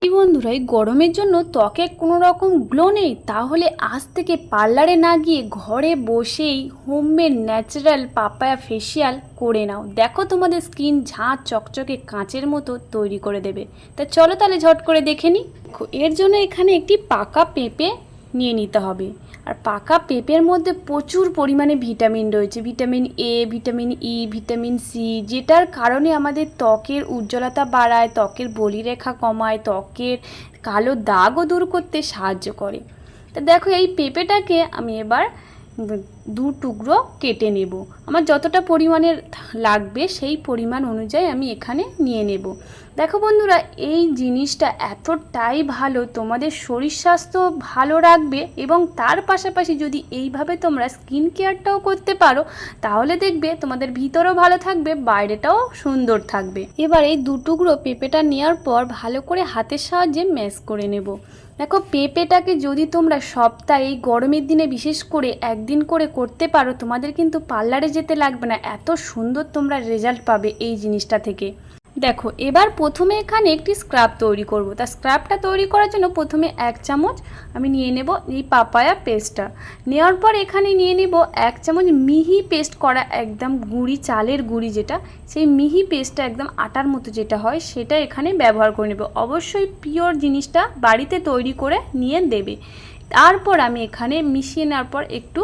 এই বন্ধুরা, এই গরমের জন্য ত্বকে কোনো রকম গ্লো নেই? তাহলে আজ থেকে পার্লারে না গিয়ে ঘরে বসেই হোমমেড ন্যাচারাল পাপায়া ফেসিয়াল করে নাও। দেখো তোমাদের স্কিন ঝাঁ চকচকে কাঁচের মতো তৈরি করে দেবে। তা চলো তাহলে ঝট করে দেখে নিই। এর জন্য এখানে একটি পাকা পেঁপে নিয়ে নিতে হবে। আর পাকা পেঁপের মধ্যে প্রচুর পরিমাণে ভিটামিন রয়েছে, vitamin A, vitamin E, vitamin C, যেটার কারণে আমাদের ত্বকের উজ্জ্বলতা বাড়ায়, ত্বকের বলিরেখা কমায়, ত্বকের কালো দাগও দূর করতে সাহায্য করে। তো দেখো, এই পেঁপেটাকে আমি এবার দু টুকরো কেটে নেব। আমার যতটা পরিমাণের লাগবে সেই পরিমাণ অনুযায়ী আমি এখানে নিয়ে নেব। দেখো বন্ধুরা, এই জিনিসটা এতটাই ভালো, তোমাদের শরীর স্বাস্থ্য ভালো রাখবে এবং তার পাশাপাশি যদি এইভাবে তোমরা স্কিন কেয়ারটাও করতে পারো তাহলে দেখবে তোমাদের ভিতরও ভালো থাকবে, বাইরেটাও সুন্দর থাকবে। এবার এই দু টুকরো পেঁপেটা নেওয়ার পর ভালো করে হাতের সাহায্যে ম্যাশ করে নেব। দেখো, পেঁপেটাকে যদি তোমরা সপ্তাহে এই গরমের দিনে বিশেষ করে একদিন করে করতে পারো, তোমাদের কিন্তু পার্লারে যেতে লাগবে না, এত সুন্দর তোমরা রেজাল্ট পাবে এই জিনিসটা থেকে। দেখো, এবার প্রথমে এখানে একটি স্ক্রাব তৈরি করব। তা স্ক্রাবটা তৈরি করার জন্য প্রথমে 1 চামচ আমি নিয়ে নেব এই পাপায়া পেস্টটা। নেওয়ার পর এখানে নিয়ে নেব 1 চামচ মিহি পেস্ট করা একদম গুঁড়ি, চালের গুঁড়ি যেটা, সেই মিহি পেস্টটা একদম আটার মতো যেটা হয় সেটা এখানে ব্যবহার করে নেব। অবশ্যই পিওর জিনিসটা বাড়িতে তৈরি করে নিয়ে দেবে। তারপর আমি এখানে মিশিয়ে নেওয়ার পর একটু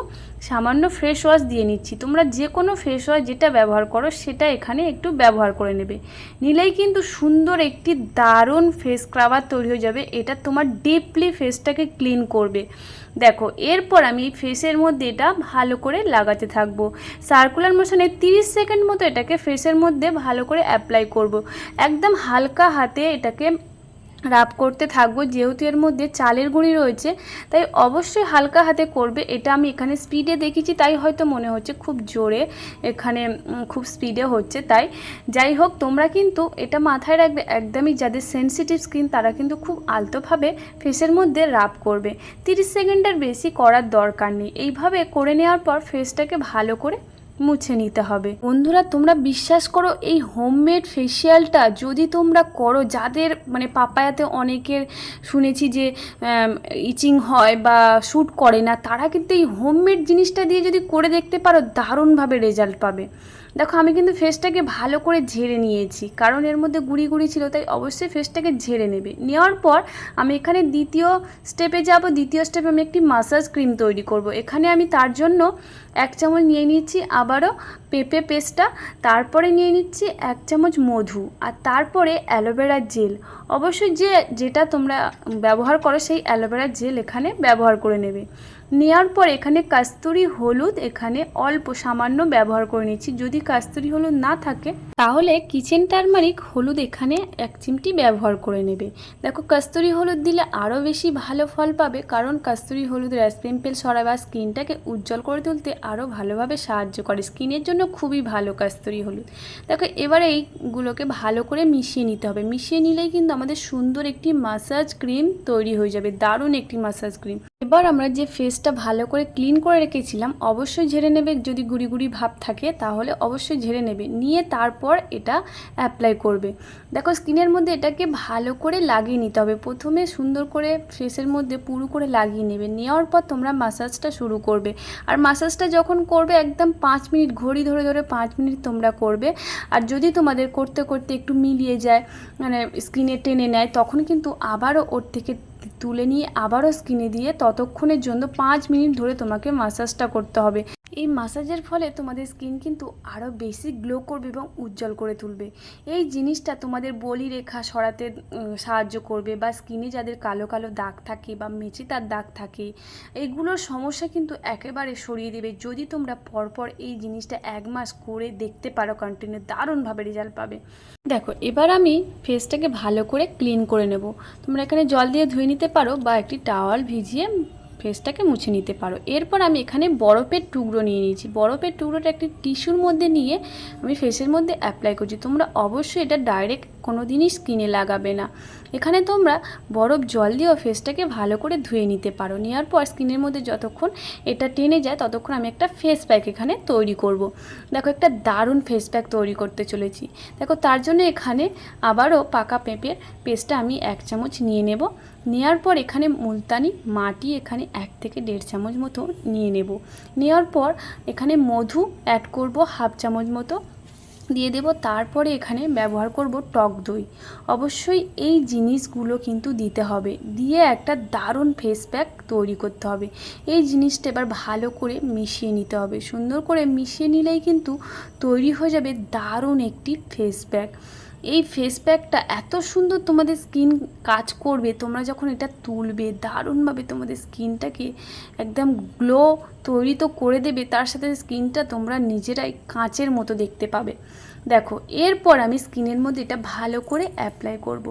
সামান্য ফেস ওয়াশ দিয়ে নিচ্ছি। তোমরা যে কোনো ফেস ওয়াশ যেটা ব্যবহার করো সেটা এখানে একটু ব্যবহার করে নেবে। নিলেই কিন্তু সুন্দর একটি দারুণ ফেস স্ক্রাবার তৈরি হয়ে যাবে। এটা তোমার ডিপলি ফেসটাকে ক্লিন করবে। দেখো, এরপর আমি ফেসের মধ্যে এটা ভালো করে লাগাতে থাকবো। সার্কুলার মোশনে 30 সেকেন্ড মতো এটাকে ফেসের মধ্যে ভালো করে অ্যাপ্লাই করব। একদম হালকা হাতে এটাকে রাব করতে থাকবো। যেহেতু এর মধ্যে চালের গুঁড়ি রয়েছে তাই অবশ্যই হালকা হাতে করবে। এটা আমি এখানে স্পিডে দেখেছি তাই হয়তো মনে হচ্ছে খুব জোরে, এখানে খুব স্পিডে হচ্ছে তাই। যাই হোক, তোমরা কিন্তু এটা মাথায় রাখবে, একদমই যাদের সেনসিটিভ স্কিন তারা কিন্তু খুব আলতোভাবে ফেসের মধ্যে রাব করবে। 30 সেকেন্ডের বেশি করার দরকার নেই। এইভাবে করে নেওয়ার পর ফেসটাকে ভালো করে মুছে নিতে হবে। বন্ধুরা, তোমরা বিশ্বাস করো, এই হোমমেড ফেসিয়ালটা যদি তোমরা করো, যাদের মানে পাপায়াতে অনেকের শুনেছি যে ইচিং হয় বা শ্যুট করে না, তারা কিন্তু এই হোমমেড জিনিসটা দিয়ে যদি করে দেখতে পারো দারুণভাবে রেজাল্ট পাবে। দেখো, আমি কিন্তু ফেসটাকে ভালো করে ঝেড়ে নিয়েছি, কারণ এর মধ্যে গুঁড়ি গুঁড়ি ছিল, তাই অবশ্যই ফেসটাকে ঝেড়ে নেবে। নেওয়ার পর আমি এখানে দ্বিতীয় স্টেপে যাব। দ্বিতীয় স্টেপে আমি একটি মাসাজ ক্রিম তৈরি করব। এখানে আমি তার জন্য 1 চামচ নিয়ে নিচ্ছি আবারও পেঁপে পেস্টটা, তারপরে নিয়ে নিচ্ছি 1 চামচ মধু, আর তারপরে অ্যালোভেরা জেল। অবশ্যই যেটা তোমরা ব্যবহার করো সেই অ্যালোভেরা জেল এখানে ব্যবহার করে নেবে। নেওয়ার পর এখানে কাস্তুরি হলুদ এখানে অল্প সামান্য ব্যবহার করে নিচ্ছি। যদি কাস্তুরি হলুদ না থাকে তাহলে কিচেন টারমারিক হলুদ এখানে 1 চিমটি ব্যবহার করে নেবে। দেখো, কাস্তুরি হলুদ দিলে আরও বেশি ভালো ফল পাবে, কারণ কাস্তুরি হলুদ র্যাশ পিম্পল সরায় বা স্কিনটাকে উজ্জ্বল করে তুলতে আরও ভালোভাবে সাহায্য করে। স্কিনের জন্য খুবই ভালো কাস্তুরি হলুদ। দেখো, এবারে এইগুলোকে ভালো করে মিশিয়ে নিতে হবে। মিশিয়ে নিলেই কিন্তু আমাদের সুন্দর একটি মাসাজ ক্রিম তৈরি হয়ে যাবে, দারুণ একটি মাসাজ ক্রিম। এবার আমরা যে ফেসটা ভালো করে ক্লিন করে রেখেছিলাম অবশ্যই ঝেড়ে নেবে। যদি গুঁড়ি গুঁড়ি ভাব থাকে তাহলে অবশ্যই ঝেড়ে নেবে, নিয়ে তারপর এটা অ্যাপ্লাই করবে। দেখো, স্কিনের মধ্যে এটাকে ভালো করে লাগিয়ে নিতে হবে। প্রথমে সুন্দর করে ফেসের মধ্যে পুরো করে লাগিয়ে নেবে। নেওয়ার পর তোমরা মাসাজটা শুরু করবে। আর মাসাজটা যখন করবে একদম 5 মিনিট ঘড়ি ধরে ধরে 5 মিনিট তোমরা করবে। আর যদি তোমাদের করতে করতে একটু মিলিয়ে যায়, মানে স্কিনে টেনে নেয়, তখন কিন্তু আবারও ওর থেকে তুলে নিয়ে আবারও স্কিনে দিয়ে ততক্ষণের জন্য 5 মিনিট ধরে তোমাকে মাসাজটা করতে হবে। এই মাসাজের ফলে তোমাদের স্কিন কিন্তু আরও বেশি গ্লো করবে এবং উজ্জ্বল করে তুলবে। এই জিনিসটা তোমাদের বলিরেখা সরাতে সাহায্য করবে, বা স্কিনে যাদের কালো কালো দাগ থাকে বা মেচেদার দাগ থাকে এইগুলোর সমস্যা কিন্তু একেবারে সরিয়ে দেবে। যদি তোমরা পরপর এই জিনিসটা 1 মাস করে দেখতে পারো কন্টিনিউ, দারুণভাবে রেজাল্ট পাবে। দেখো, এবার আমি ফেসটাকে ভালো করে ক্লিন করে নেব। তোমরা এখানে জল দিয়ে ধুয়ে নিতে পারো বা একটি টাওয়াল ভিজিয়ে ফেসটাকে মুছে নিতে পারো। এরপর আমি এখানে বরফের টুকরো নিয়ে নিয়েছি। বরফের টুকরোটা একটি টিস্যুর মধ্যে নিয়ে আমি ফেসের মধ্যে অ্যাপ্লাই করছি। তোমরা অবশ্যই এটা ডাইরেক্ট কোনো দিনই স্কিনে লাগাবে না। এখানে তোমরা বরফ জল দিয়েও ফেসটাকে ভালো করে ধুয়ে নিতে পারো। নেওয়ার পর স্কিনের মধ্যে যতক্ষণ এটা টেনে যায় ততক্ষণ আমি একটা ফেস প্যাক এখানে তৈরি করব। দেখো একটা দারুণ ফেস প্যাক তৈরি করতে চলেছি। দেখো তার জন্য এখানে আবারও পাকা পেঁপের পেস্টটা আমি 1 চামচ নিয়ে নেব। নেওয়ার পর এখানে মুলতানি মাটি এখানে 1 থেকে 1.5 চামচ মতো নিয়ে নেব। নেওয়ার পর এখানে মধু অ্যাড করব 1/2 চামচ মতো দিয়ে দেব। তারপরে এখানে ব্যবহার করব টক দই। অবশ্যই এই জিনিসগুলো কিন্তু দিতে হবে, দিয়ে একটা দারুণ ফেস প্যাক তৈরি করতে হবে। এই জিনিসটা এবার ভালো করে মিশিয়ে নিতে হবে। সুন্দর করে মিশিয়ে নিলেই কিন্তু তৈরি হয়ে যাবে দারুণ একটি ফেস প্যাক। এই ফেস প্যাকটা এত সুন্দর তোমাদের স্কিন কাজ করবে, তোমরা যখন এটা তুলবে দারুণভাবে তোমাদের স্কিনটাকে একদম গ্লো তৈরি তো করে দেবে, তার সাথে স্কিনটা তোমরা নিজেরাই কাঁচের মতো দেখতে পাবে। দেখো এরপর আমি স্কিনের মধ্যে এটা ভালো করে অ্যাপ্লাই করব।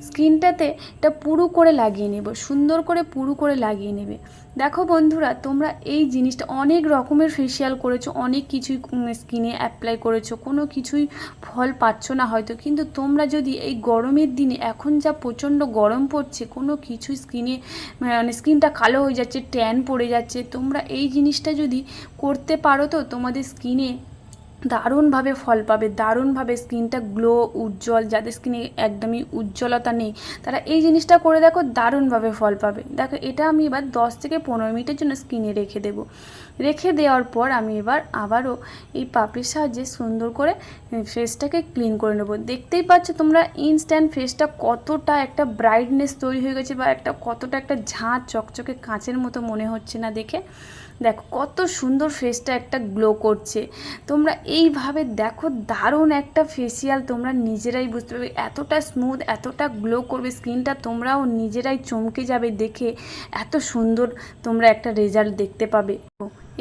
স্কিনটাতে এটা পুরো করে লাগিয়ে নেব, সুন্দর করে পুরো করে লাগিয়ে নেবে। দেখো বন্ধুরা, তোমরা এই জিনিসটা অনেক রকমের ফেসিয়াল করেছো, অনেক কিছুই স্কিনে অ্যাপ্লাই করেছো, কোনো কিছুই ফল পাচ্ছ না হয়তো, কিন্তু তোমরা যদি এই গরমের দিনে, এখন যা প্রচণ্ড গরম পড়ছে, কোনো কিছুই স্কিনে মানে স্কিনটা কালো হয়ে যাচ্ছে, ট্যান পড়ে যাচ্ছে, তোমরা এই জিনিসটা যদি করতে পারো তো তোমাদের স্কিনে দারুণভাবে ফল পাবে, দারুণভাবে স্কিনটা গ্লো উজ্জ্বল। যাদের স্কিনে একদমই উজ্জ্বলতা নেই তারা এই জিনিসটা করে দেখো, দারুণভাবে ফল পাবে। দেখো এটা আমি এবার 10 থেকে 15 মিনিটের জন্য স্কিনে রেখে দেব। রেখে দেওয়ার পর আমি এবার আবারও এই পাপের সাহায্যে সুন্দর করে ফেসটাকে ক্লিন করে নেব। দেখতেই পাচ্ছ তোমরা ইনস্ট্যান্ট ফেসটা কতটা একটা ব্রাইটনেস তৈরি হয়ে গেছে, বা কতটা একটা ঝাঁ চকচকে কাঁচের মতো মনে হচ্ছে না দেখে। দেখো কত সুন্দর ফেসটা একটা গ্লো করছে। তোমরা এইভাবে দেখো দারুণ একটা ফেসিয়াল তোমরা নিজেরাই বুঝতে পারবে, এতটা স্মুথ, এতটা গ্লো করবে স্কিনটা, তোমরাও নিজেরাই চমকে যাবে দেখে, এত সুন্দর তোমরা একটা রেজাল্ট দেখতে পাবে।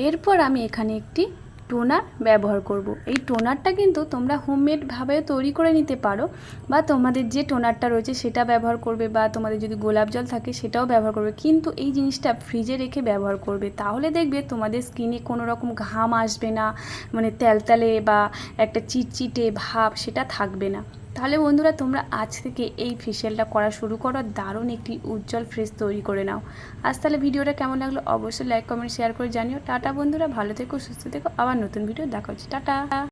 এরপর আমি এখানে একটি টোনার ব্যবহার করব। এই টোনারটা কিন্তু তোমরা হোমমেডভাবে তৈরি করে নিতে পারো, বা তোমাদের যে টোনারটা রয়েছে সেটা ব্যবহার করবে, বা তোমাদের যদি গোলাপ জল থাকে সেটাও ব্যবহার করবে, কিন্তু এই জিনিসটা ফ্রিজে রেখে ব্যবহার করবে। তাহলে দেখবে তোমাদের স্কিনে কোনো রকম ঘাম আসবে না, মানে তেলতেলে বা একটা চিটচিটে ভাব সেটা থাকবে না। তাহলে বন্ধুরা তোমরা আজ থেকে এই ফেসিয়ালটা করা শুরু করো, দারুণ একটি উজ্জ্বল ফেস তৈরি করে নাও। আজ তাহলে ভিডিওটা কেমন লাগলো অবশ্যই লাইক কমেন্ট শেয়ার করে জানিও। টাটা বন্ধুরা, ভালো থেকো, সুস্থ থেকো, আবার নতুন ভিডিও দেখা হচ্ছে। টাটা।